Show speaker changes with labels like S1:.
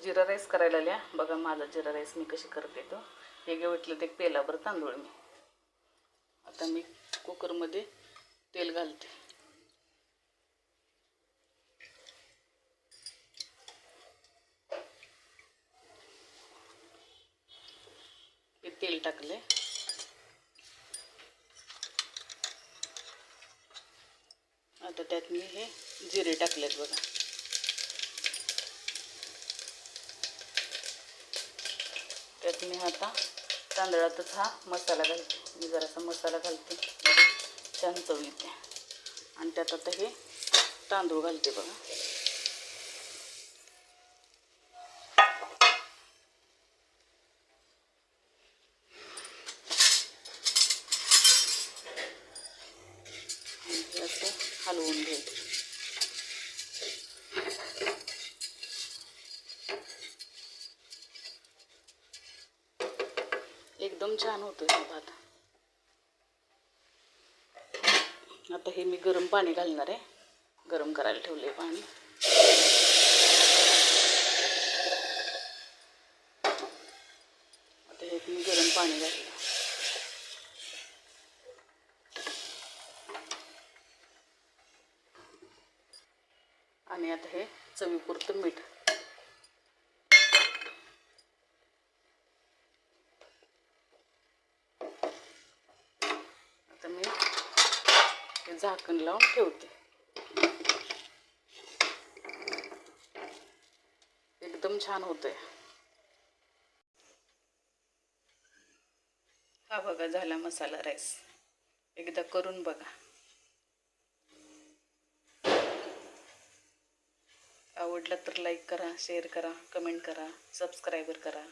S1: जिरा rice करायला आल्या. बघा माझा जिरा राईस मी कशी करते तो. हे घेतलं ते पेलाभर तांदूळ मी. आता मी कुकरमध्ये तेल घालते. हे तेल टाकले. आता त्यात मी हे जिरे टाकलेत बघा. त्यात मी आता तांदळातच हा मसाला घालते. मी जरासा मसाला घालते, छान चव येते. आणि त्यात आता हे तांदूळ घालते बघा. आणि असं हलवून घ्यायचं. एकदम छान होतो हा भात. आता हे मी गरम पाणी घालणार आहे. गरम करायला ठेवले पाणी. आता हे मी गरम पाणी घातलं. आणि आता हे चवीपुरतं मीठ. आता मी हे झाकण लावून ठेवते. एकदम छान होतंय. हा बघा झाला मसाला राईस. एकदा करून बघा. आवडला तर लाईक करा, शेअर करा, कमेंट करा, सबस्क्राईबर करा.